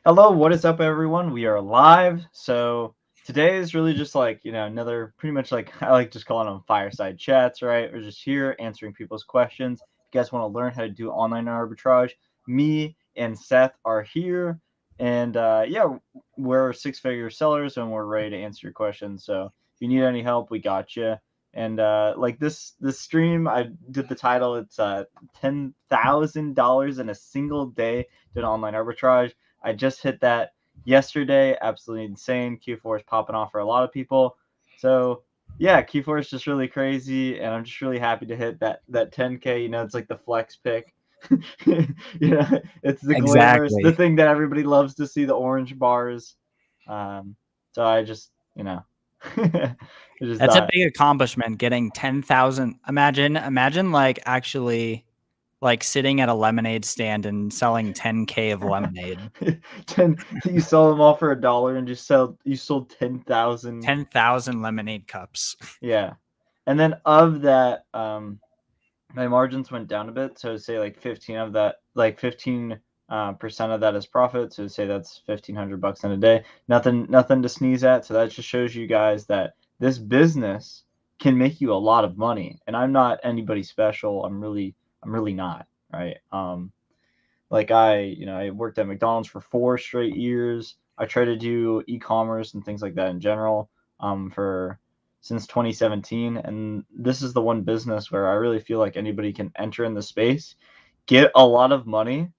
Hello, what is up, everyone? We are live. So today is really just like, another pretty much like I like just calling them fireside chats, right? We're just here answering people's questions. If you guys want to learn how to do online arbitrage, me and Seth are here. And yeah, we're six-figure sellers and we're ready to answer your questions. So if you need any help, we got you. And like this stream, I did the title. It's $10,000 in a single day doing online arbitrage. I just hit that yesterday. Absolutely insane. Q4 is popping off for a lot of people. So yeah, Q4 is just really crazy, and I'm just really happy to hit that 10K. It's like the flex pick. It's the glamorous, the Exactly. thing that everybody loves to see, the orange bars. Um, so I just, I just That's a thought big accomplishment getting 10,000. Imagine like actually like sitting at a lemonade stand and selling 10K of lemonade. 10. You sell them all for $1 and you sold 10,000. 10,000 lemonade cups. Yeah. And then of that, my margins went down a bit. So say like 15 of that, like 15 percent of that is profit. So say that's $1,500 in a day. Nothing to sneeze at. So that just shows you guys that this business can make you a lot of money. And I'm not anybody special. I'm really not, right? Like I worked at McDonald's for 4 straight years. I try to do e-commerce and things like that in general for since 2017, and this is the one business where I really feel like anybody can enter in the space, get a lot of money.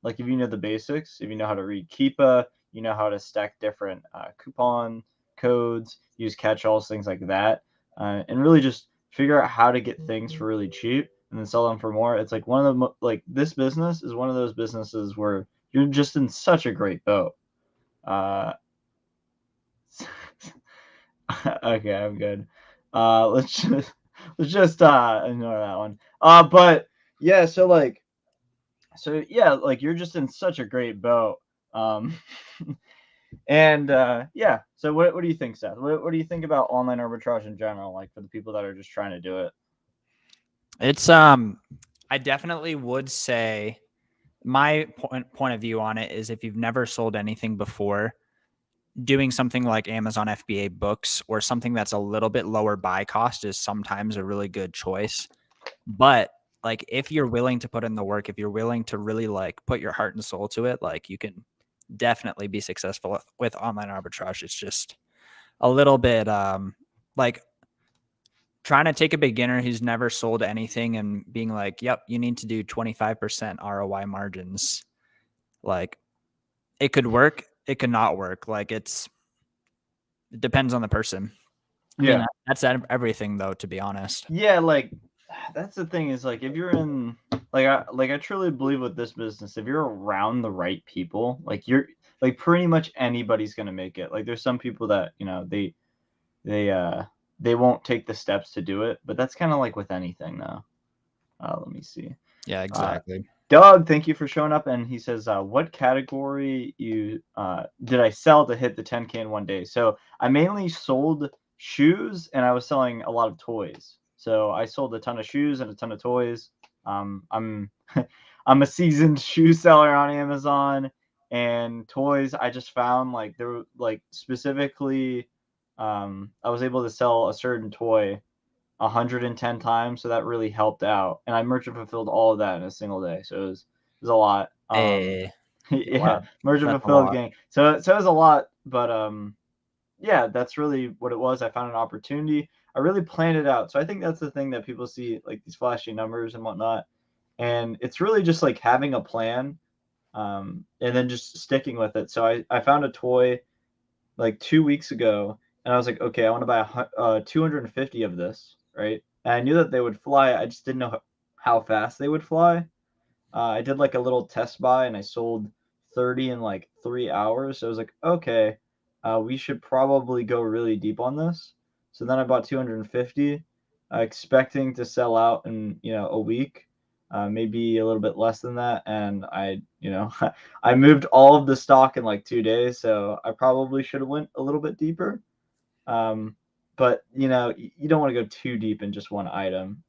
Like if you know the basics, if you know how to read Keepa, you know how to stack different coupon codes, use catch-alls, things like that, and really just figure out how to get things for really cheap and then sell them for more. It's like one of the like this business is one of those businesses where you're just in such a great boat. Uh, okay, I'm good. Let's just ignore that one. But yeah, so yeah, like you're just in such a great boat. Um, and yeah. So what do you think, Seth? What do you think about online arbitrage in general? Like for the people that are just trying to do it. It's I definitely would say my point of view on it is if you've never sold anything before, doing something like Amazon FBA books or something that's a little bit lower buy cost is sometimes a really good choice. But like if you're willing to put in the work, if you're willing to really like put your heart and soul to it, like you can definitely be successful with online arbitrage. It's just a little bit like trying to take a beginner who's never sold anything and being like, "Yep, you need to do 25% ROI margins." Like it could work, it could not work. Like it depends on the person. I mean, Yeah. that's everything though, to be honest. Yeah, like that's the thing is like if you're in I truly believe with this business, if you're around the right people, like you're like pretty much anybody's gonna make it. Like there's some people that, they they won't take the steps to do it, but that's kind of like with anything though. Let me see. Yeah, Uh exactly. Doug, thank you for showing up. And he says, "What category you did I sell to hit the 10K in one day?" So I mainly sold shoes, and I was selling a lot of toys. So I sold a ton of shoes and a ton of toys. I'm I'm a seasoned shoe seller on Amazon, and toys. I just found like there were like specifically, I was able to sell a certain toy 110 times, so that really helped out. And I merchant fulfilled all of that in a single day, so it was a lot. Hey, Yeah, wow, merchant that's a fulfilled lot. gang. So it was a lot, but yeah, that's really what it was. I found an opportunity. I really planned it out. So I think that's the thing that people see, like these flashy numbers and whatnot. And it's really just like having a plan, and then just sticking with it. So I found a toy like 2 weeks ago, and I was like, okay, I want to buy 250 of this, right? And I knew that they would fly. I just didn't know how fast they would fly. I did like a little test buy, and I sold 30 in like 3 hours. So I was like, okay, we should probably go really deep on this. So then I bought 250, expecting to sell out in a week, maybe a little bit less than that. And I moved all of the stock in like 2 days, so I probably should have went a little bit deeper. Um, but you don't want to go too deep in just one item.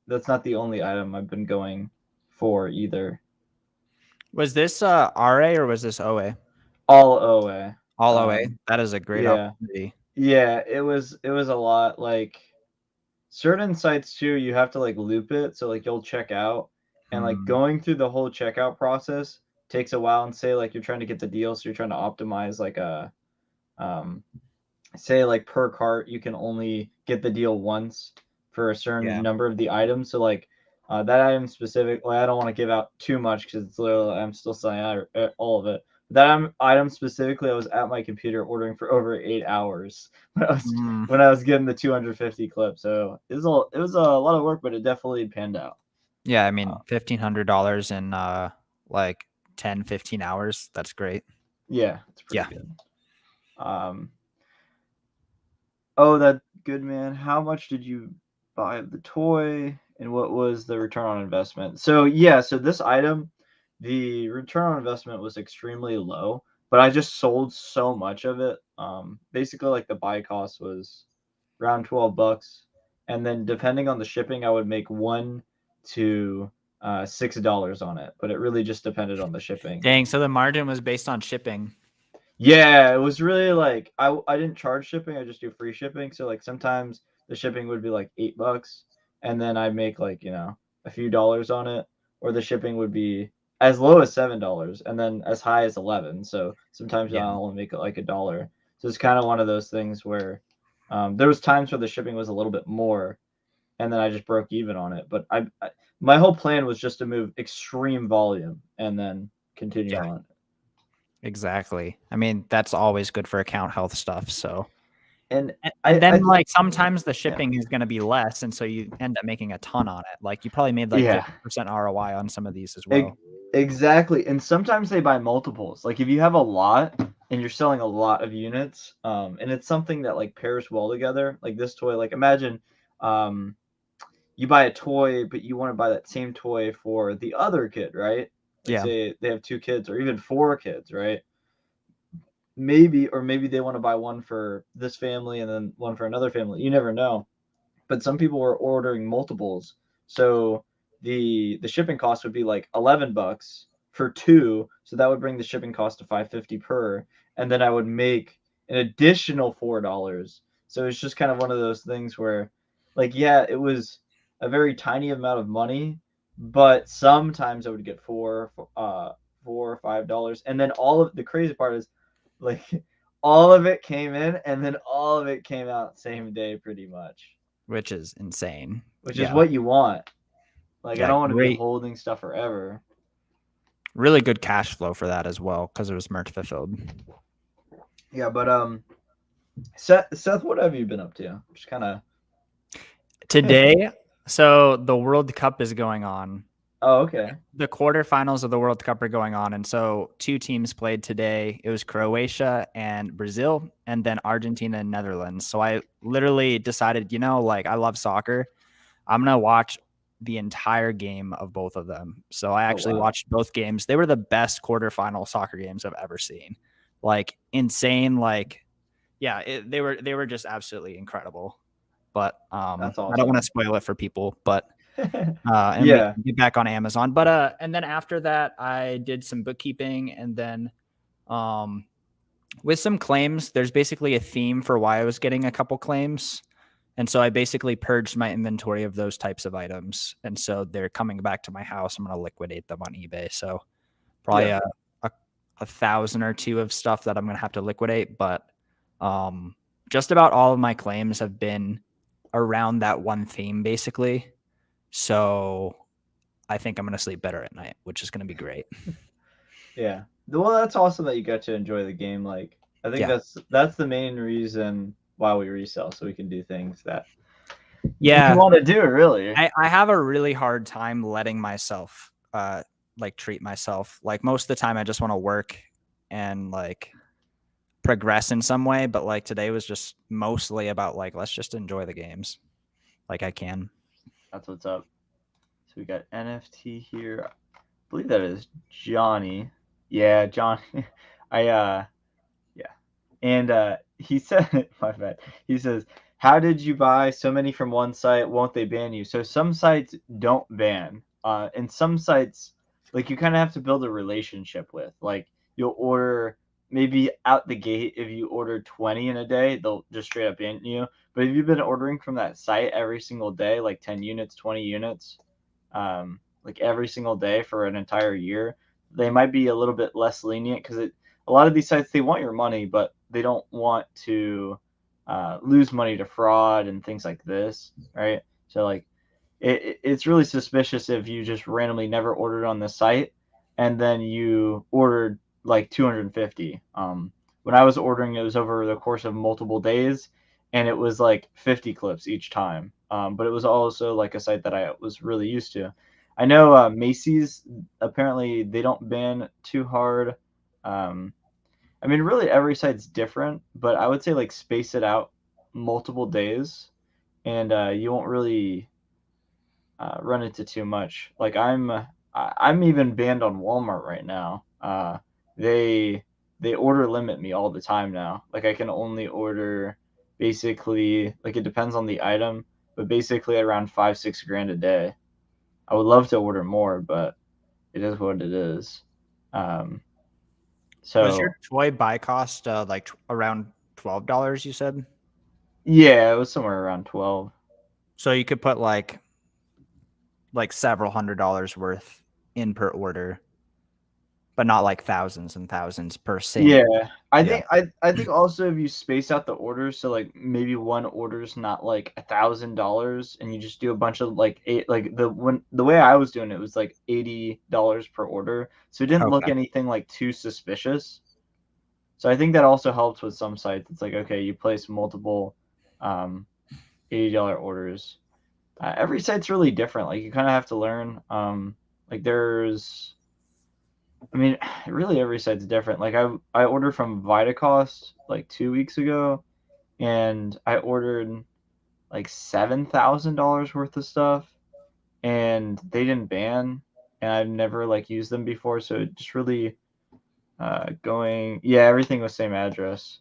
That's not the only item I've been going for either. Was this RA or was this OA? all OA. All OA. That is a great Yeah. opportunity. Yeah, it was a lot. Like certain sites too, you have to like loop it, so like you'll check out, and like Mm, going through the whole checkout process takes a while. And say like you're trying to get the deal, so you're trying to optimize like a um say like per cart you can only get the deal once for a certain yeah. number of the items. So like that item specific, like I don't want to give out too much because it's literally I'm still selling out all of it. That item specifically, I was at my computer ordering for over 8 hours Mm, when I was getting the 250 clip. So it was a lot of work, but it definitely panned out. yeah, I Uh, mean, $1,500 in like 10, 15 hours. That's great. yeah, it's pretty Yeah. good. Um, Oh, that good man. How much did you buy of the toy, and what was the return on investment? So yeah, so this item, the return on investment was extremely low, but I just sold so much of it. Basically like the buy cost was around $12, and then depending on the shipping, I would make $1 to $6 on it, but it really just depended on the shipping. Dang. So the margin was based on shipping. Yeah, it was really like I didn't charge shipping, I just do free shipping. So like sometimes the shipping would be like $8 and then I make like, a few dollars on it, or the shipping would be as low as $7 and then as high as 11. So sometimes Yeah. I'll only make it like $1. So it's kind of one of those things where there was times where the shipping was a little bit more and then I just broke even on it. But my whole plan was just to move extreme volume and then continue Yeah. on. Exactly. I mean, that's always good for account health stuff. So, And and then I like sometimes the yeah. shipping is going to be less, and so you end up making a ton on it. Like you probably made like Yeah. 50% ROI on some of these as Ex- well. Exactly. And sometimes they buy multiples. Like if you have a lot and you're selling a lot of units, and it's something that like pairs well together, like this toy, like imagine um you buy a toy, but you want to buy that same toy for the other kid, right? Like Yeah. say they have two kids or even four kids, right? Maybe they want to buy one for this family and then one for another family. You never know. But some people were ordering multiples. So the shipping cost would be like $11 for two, so that would bring the shipping cost to 550 per, and then I would make an additional $4. So it's just kind of one of those things where like yeah, it was a very tiny amount of money, but sometimes I would get $4 or $5, and then all of the crazy part is like all of it came in and then all of it came out same day pretty much, Which is insane. which is Yeah. what you want. Like I Yeah. don't want to be Great. holding stuff forever. Really good cash flow for that as well because it was merch fulfilled. Yeah, but Seth, what have you been up to? Just kind of. Today, so the World Cup is going on. Oh, okay. The quarterfinals of the World Cup are going on. And so two teams played today. It was Croatia and Brazil, and then Argentina and Netherlands. So I literally decided, like I love soccer. I'm going to watch the entire game of both of them. So I Oh actually wow, watched both games. They were the best quarterfinal soccer games I've ever seen. Like insane. Like, yeah, they were just absolutely incredible. But that's I don't want to awesome. spoil it for people, but and we Yeah, can get back on Amazon. But and then after that, I did some bookkeeping, and then um, with some claims, there's basically a theme for why I was getting a couple claims, and so I basically purged my inventory of those types of items, and so they're coming back to my house. I'm going to liquidate them on eBay. So probably yeah, a 1,000 or two of stuff that I'm going to have to liquidate, but just about all of my claims have been around that one theme, basically. So I think I'm going to sleep better at night, which is going to be great. yeah. Well, that's awesome that you got to enjoy the game. Like I think Yeah. that's the main reason why we resell, so we can do things that we Yeah. want to do. Really, I have a really hard time letting myself like treat myself. Like most of the time I just want to work and like progress in some way, but like today was just mostly about like let's just enjoy the games like I can. that's what's up. So we got NFT here. I believe that is Johnny. Yeah, John. I Yeah. And he said, my bad. He says, "How did you buy so many from one site? Won't they ban you?" So some sites don't ban, and some sites like you kind of have to build a relationship with. Like you'll order maybe out the gate, if you order 20 in a day, they'll just straight up ban you. But if you've been ordering from that site every single day, like 10 units, 20 units, like every single day for an entire year, they might be a little bit less lenient because a lot of these sites, they want your money, but they don't want to lose money to fraud and things like this, right? So like it's really suspicious if you just randomly never ordered on the site and then you ordered like 250. When I was ordering, it was over the course of multiple days, and it was like 50 clips each time. But it was also like a site that I was really used to. I know Macy's, apparently they don't ban too hard. I mean, really every site's different, but I would say like space it out multiple days, and you won't really run into too much. Like I'm even banned on Walmart right now. They they order limit me all the time now. Like I can only order basically, like it depends on the item, but basically around 5-6 grand a day. I would love to order more, but it is what it is. Um, Was your so toy buy cost like around $12? You said yeah, it was somewhere around 12. so you could put like several $100s worth in per order, but not like thousands and thousands per same. Yeah, I Yeah. think I think also if you space out the orders, so like maybe one order's not like $1,000, and you just do a bunch of like eight, like the way I was doing it was like $80 per order, so it didn't look Okay. anything like too suspicious. So I think that also helps with some sites. It's like, okay, you place multiple um, $80 orders. Every site's really different. Like you kind of have to learn. Like there's I mean, really every site's different. Like I ordered from Vitacost like 2 weeks ago, and I ordered like $7,000 worth of stuff, and they didn't ban, and I've never like used them before, so it just really going, yeah, everything was same address.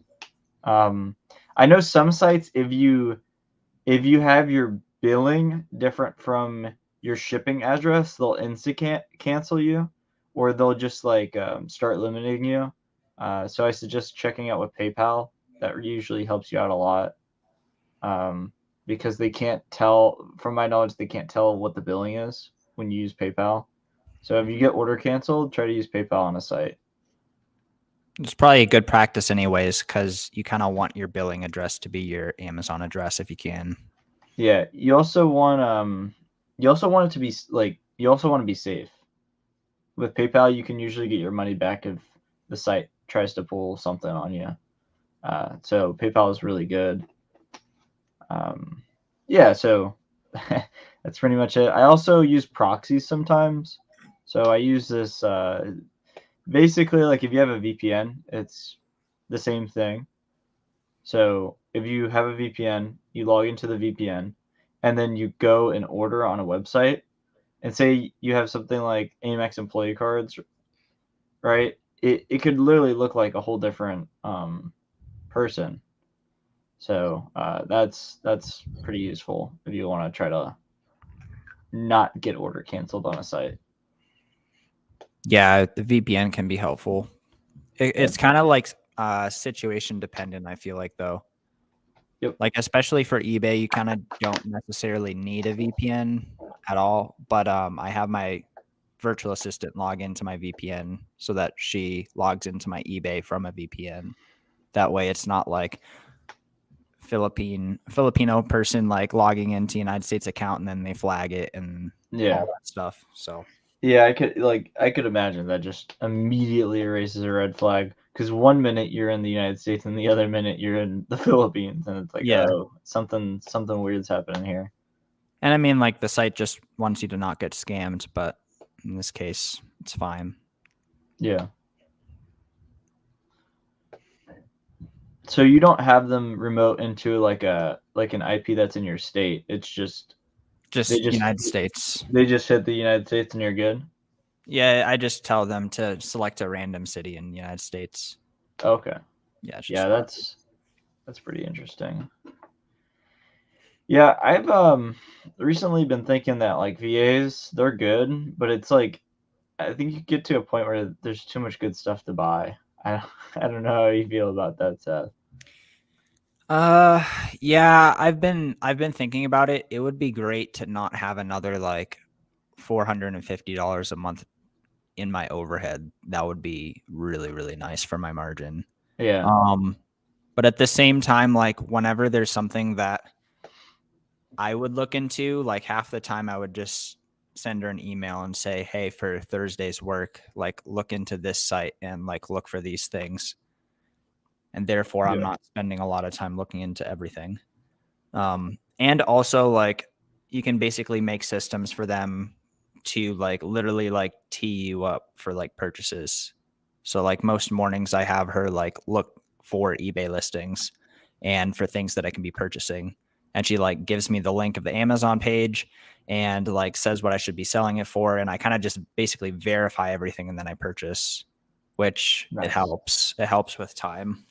Um, I know some sites, if you have your billing different from your shipping address, they'll cancel you, or they'll just like start limiting you. So I suggest checking out with PayPal. That usually helps you out a lot, um, because they can't tell, from my knowledge, they can't tell what the billing is when you use PayPal. So if you get order canceled, try to use PayPal on a site. It's probably a good practice anyways, because you kind of want your billing address to be your Amazon address if you can. Yeah, you also want it to be like you also want to be safe. With PayPal, you can usually get your money back if the site tries to pull something on you. So PayPal is really good. Um, yeah, so that's pretty much it. I also use proxies sometimes. So I use this basically, like if you have a VPN, it's the same thing. So if you have a VPN, you log into the VPN, and then you go and order on a website, and say you have something like Amex employee cards, right? It could literally look like a whole different person. So that's pretty useful if you want to try to not get order canceled on a site. Yeah, the VPN can be helpful. Yeah. It's kind of like situation dependent, I feel like, though. Yep. Like, especially for eBay, you kind of don't necessarily need a VPN at all. But I have my virtual assistant log into my VPN so that she logs into my eBay from a VPN. That way, it's not like Filipino person like logging into United States account and then they flag it and Yeah. all that stuff. So Yeah, I could imagine that just immediately erases a red flag, because one minute you're in the United States and the other minute you're in the Philippines, and it's like, yeah, oh, something weird's happening here. and I mean like the site just wants you to not get scammed, but in this case, it's fine. Yeah. So you don't have them remote into like an IP that's in your state. It's just they Just just United States. they just hit the United States and you're good. Yeah, I just tell them to select a random city in the United States. Okay. Yeah, it's just Yeah, fine. that's pretty interesting. Yeah, I've recently been thinking that like VAs, they're good, but it's like I think you get to a point where there's too much good stuff to buy. I I don't know how you feel about that, Seth. Uh, yeah, I've been thinking about it. It would be great to not have another like $450 a month in my overhead. That would be really, really nice for my margin. Yeah, Um, but at the same time, like whenever there's something that I would look into, like half the time I would just send her an email and say, "Hey, for Thursday's work, like look into this site and like look for these things." And therefore I'm yeah, not spending a lot of time looking into everything. And also like you can basically make systems for them to like literally like tee you up for like purchases. So like most mornings I have her like look for eBay listings and for things that I can be purchasing. And she like gives me the link of the Amazon page and like says what I should be selling it for. And I kind of just basically verify everything and then I purchase, which it nice. helps. It helps with time.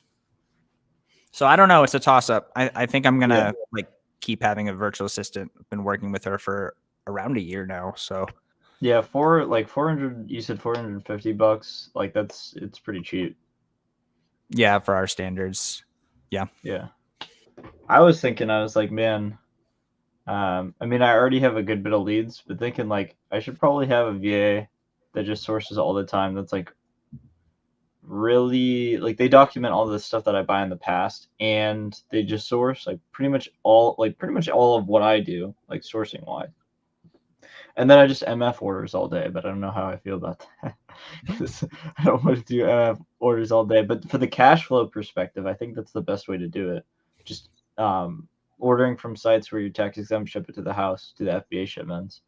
So I don't know. It's a toss up. I think I'm Yeah, gonna like keep having a virtual assistant. I've been working with her for around a year now. So yeah. For like 400, you said $450. Like it's pretty cheap. yeah, for our standards. Yeah. Yeah. I was thinking, I was like, man, I mean, I already have a good bit of leads, but thinking like I should probably have a VA that just sources all the time. That's like really like they document all the stuff that I buy in the past, and they just source like pretty much all of what I do, like sourcing wise. And then I just MF orders all day, but I don't know how I feel about that because I don't want to do MF orders all day. But for the cash flow perspective, I think that's the best way to do it. Just ordering from sites where you tax exempt, ship it to the house, do the FBA shipments,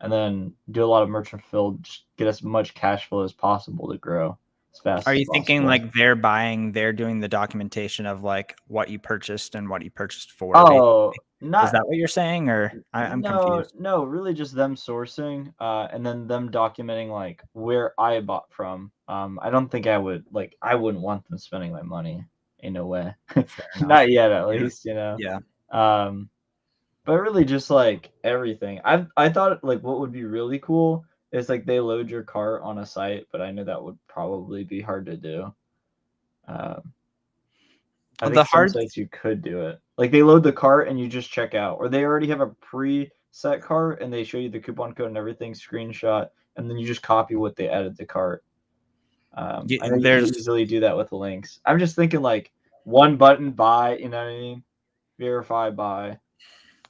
and then do a lot of merchant fulfilled. Just get as much cash flow as possible to grow as fast Are as you thinking possible. like they're doing the documentation of like what you purchased and what you purchased for? Oh, Is not that what you're saying, or I'm no, confused? no, really just them sourcing, and then them documenting like where I bought from. I don't think I wouldn't want them spending my money. In no way. Fair enough. Not yet, at Yeah. least, you know. Yeah. Um, but really just like everything. I thought like what would be really cool is like they load your cart on a site, but I know that would probably be hard to do. Um, I think The some hard sites you could do it. Like they load the cart and you just check out, or they already have a pre-set cart and they show you the coupon code and everything, screenshot, and then you just copy what they added to cart. I know you can there's easily do that with links. I'm just thinking like one button buy, you know what I mean? Verify buy.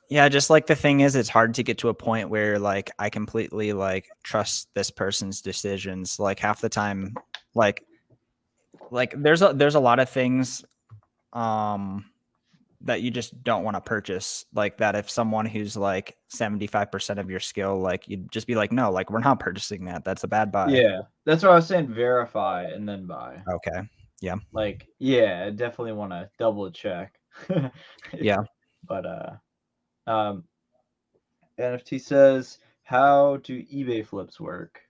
Yeah, just like the thing is, it's hard to get to a point where like I completely like trust this person's decisions. Like half the time, like there's a lot of things um that you just don't want to purchase. Like that if someone who's like 75% of your skill, like you'd just be like, no, like we're not purchasing that. That's a bad buy. Yeah, that's what I was saying. Verify and then buy. Okay. Yeah. Like, yeah, I definitely want to double check. Yeah. But um, NFT says, how do eBay flips work?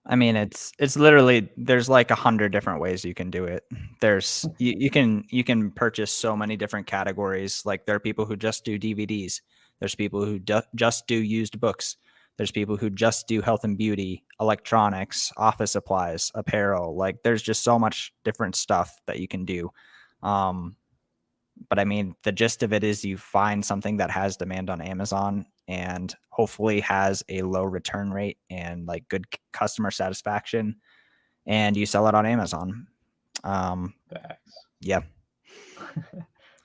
I mean, it's literally there's like 100 different ways you can do it. There's you can purchase so many different categories. Like there are people who just do DVDs. There's people who just do used books. There's people who just do health and beauty, electronics, office supplies, apparel. Like there's just so much different stuff that you can do. Um, but I mean, the gist of it is you find something that has demand on Amazon and hopefully has a low return rate and like good customer satisfaction, and you sell it on Amazon. Um, Facts. yeah.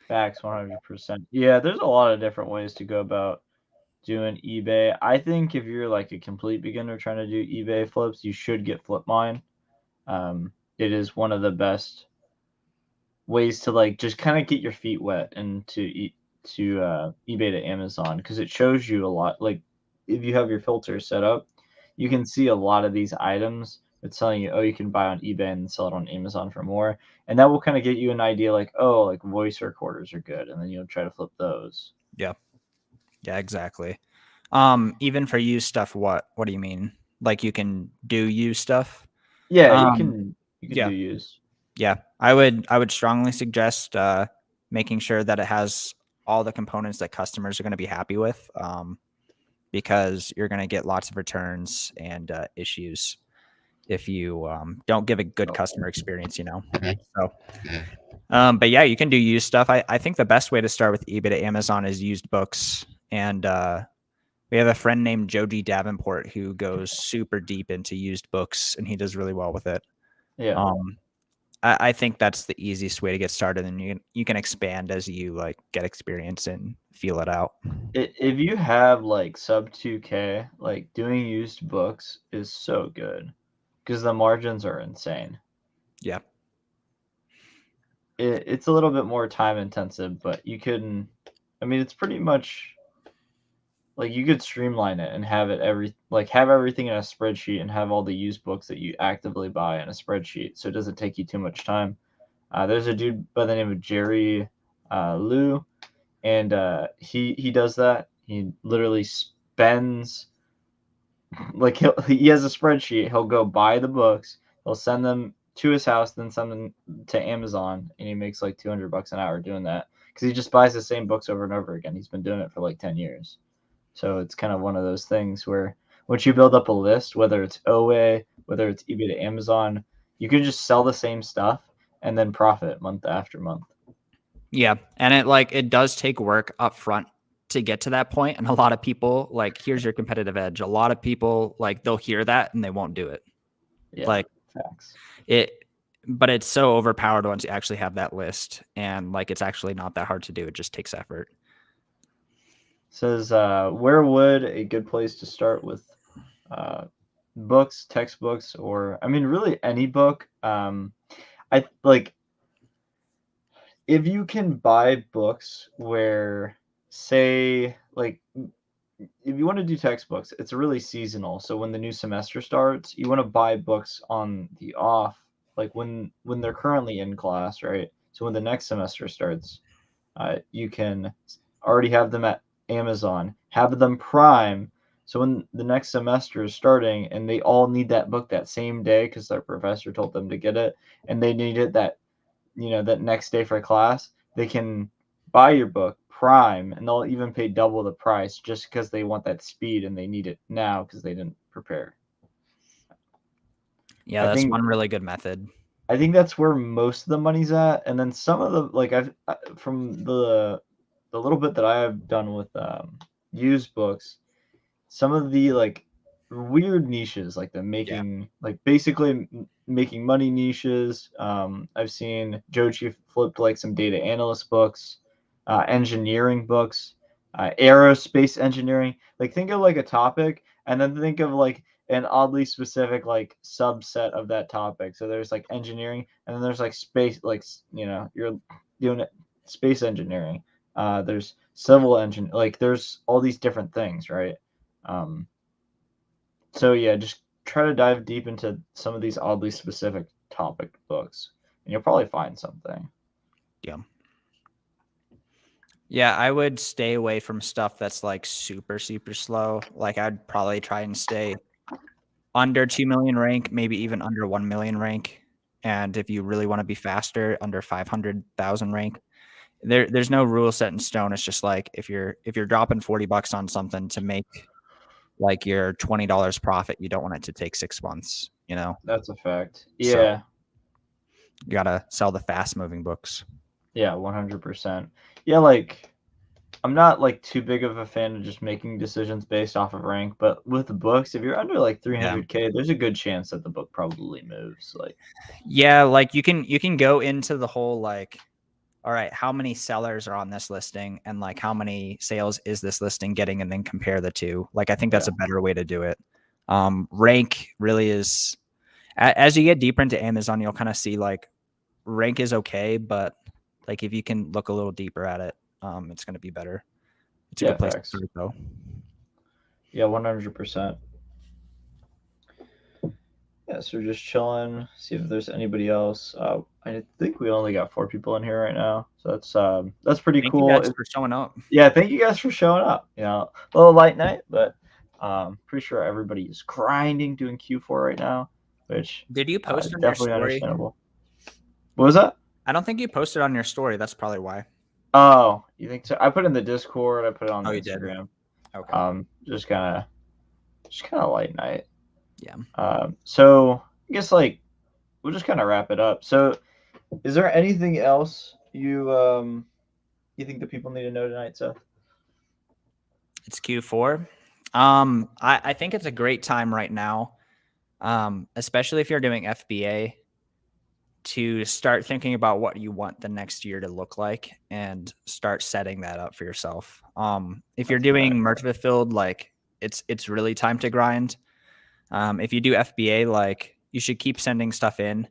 Facts, 100%. Yeah, there's a lot of different ways to go about doing eBay. I think if you're like a complete beginner trying to do eBay flips, you should get Flipmine. It is one of the best ways to like just kind of get your feet wet and to eBay to Amazon because it shows you a lot. Like if you have your filter set up, you can see a lot of these items. It's telling you, oh, you can buy on eBay and sell it on Amazon for more, and that will kind of get you an idea, like, oh, like voice recorders are good, and then you'll try to flip those. Yeah. Yeah, exactly. Even for used stuff, what do you mean? Like you can do used stuff? Yeah, Um, you can do yeah. use. Yeah. I would strongly suggest making sure that it has all the components that customers are going to be happy with. Because you're going to get lots of returns and issues. if you don't give a good customer experience, So, but yeah, you can do used stuff. I think the best way to start with eBay to Amazon is used books. And we have a friend named Joji Davenport who goes super deep into used books, and he does really well with it. Yeah. I think that's the easiest way to get started, and you can expand as you like get experience and feel it out. If you have like sub 2K, like doing used books is so good because the margins are insane. Yeah. It's a little bit more time intensive, but you can, I mean, it's pretty much like you could streamline it and have have everything in a spreadsheet and have all the used books that you actively buy in a spreadsheet, so it doesn't take you too much time. There's a dude by the name of Jerry Liu, and he does that. He literally spends like he has a spreadsheet. He'll go buy the books. He'll send them to his house, then send them to Amazon, and he makes like $200 an hour doing that because he just buys the same books over and over again. He's been doing it for like 10 years. So it's kind of one of those things where once you build up a list, whether it's OA, whether it's eBay to Amazon, you can just sell the same stuff and then profit month after month. Yeah, and it does take work up front to get to that point, and a lot of people like, here's your competitive edge. A lot of people like they'll hear that and they won't do it. Yeah, like facts. But it's so overpowered once you actually have that list, and like it's actually not that hard to do. It just takes effort. Says where would a good place to start with books, textbooks, or I mean really any book. I like if you can buy books where say like if you want to do textbooks, it's really seasonal. So when the new semester starts, you want to buy books on the off, like when they're currently in class, right? So when the next semester starts, you can already have them at Amazon, have them Prime. So when the next semester is starting and they all need that book that same day because their professor told them to get it, and they need it that next day for class, they can buy your book Prime, and they'll even pay double the price just because they want that speed and they need it now because they didn't prepare. Yeah, I that's think one really good method. I think that's where most of the money's at, and then some of the like I've from the little bit that I have done with used books, some of the like weird niches, like the Yeah. making, like basically making money niches. I've seen Joji flipped like some data analyst books, engineering books, aerospace engineering. Like think of like a topic, and then think of like an oddly specific like subset of that topic. So there's like engineering, and then there's like space, like you're doing it, space engineering. There's civil engine, like there's all these different things, right? Um, so yeah, just try to dive deep into some of these oddly specific topic books, and you'll probably find something. Yeah. Yeah, I would stay away from stuff that's like super, super slow. Like I'd probably try and stay under 2 million rank, maybe even under 1 million rank. And if you really want to be faster, under 500,000 rank. There's no rule set in stone. It's just like if you're dropping $40 on something to make like your $20 profit, you don't want it to take 6 months, That's a fact. So Yeah, you gotta sell the fast moving books. yeah, 100%. Yeah, like I'm not like too big of a fan of just making decisions based off of rank, but with the books, if you're under like Yeah. 300K, there's a good chance that the book probably moves. Like, Yeah, like you can go into the whole like, all right, how many sellers are on this listing and like how many sales is this listing getting, and then compare the two. Like I think that's yeah, a better way to do it. Rank really is, as you get deeper into Amazon, you'll kind of see like rank is okay, but like if you can look a little deeper at it, it's going to be better. It's a yeah, good place to facts. start though. Yeah, 100%. Yeah, so we're just chilling, see if there's anybody else. I think we only got 4 people in here right now, so that's pretty Thank you cool. guys for showing up. Yeah, thank you guys for showing up. A little light night, but pretty sure everybody is grinding doing Q4 right now, which Did you post on your definitely story? understandable. What was that? I don't think you posted on your story. That's probably why. Oh, you think so? I put it in the Discord. I put it on the Oh, you did? Instagram. Okay. Just kind of light night. Yeah. So I guess like we'll just kind of wrap it up. So, is there anything else you think that people need to know tonight, Seth? It's Q4. I think it's a great time right now, especially if you're doing FBA, to start thinking about what you want the next year to look like and start setting that up for yourself. If you're That's a doing fact. merch fulfilled, like it's really time to grind. If you do FBA, like you should keep sending stuff in,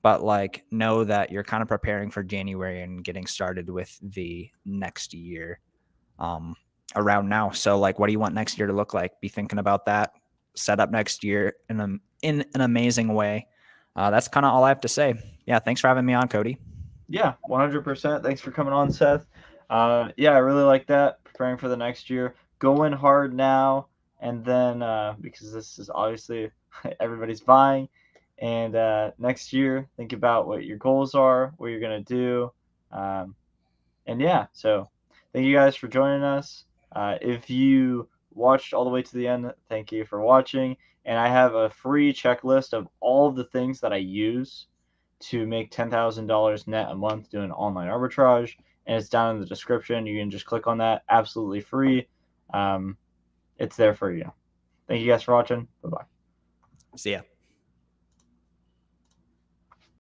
but like know that you're kind of preparing for January and getting started with the next year around now. So like, what do you want next year to look like? Be thinking about that. Set up next year in an amazing way. That's kind of all I have to say. Yeah, thanks for having me on, Cody. Yeah, 100%. Thanks for coming on, Seth. Yeah, I really like that. Preparing for the next year. Going hard now, and then because this is obviously everybody's buying, and next year, think about what your goals are, what you're gonna do, um, and yeah. So, thank you guys for joining us. If you watched all the way to the end, thank you for watching. And I have a free checklist of all of the things that I use to make $10,000 net a month doing online arbitrage, and it's down in the description. You can just click on that, absolutely free. Um, it's there for you. Thank you guys for watching. Bye bye. See ya.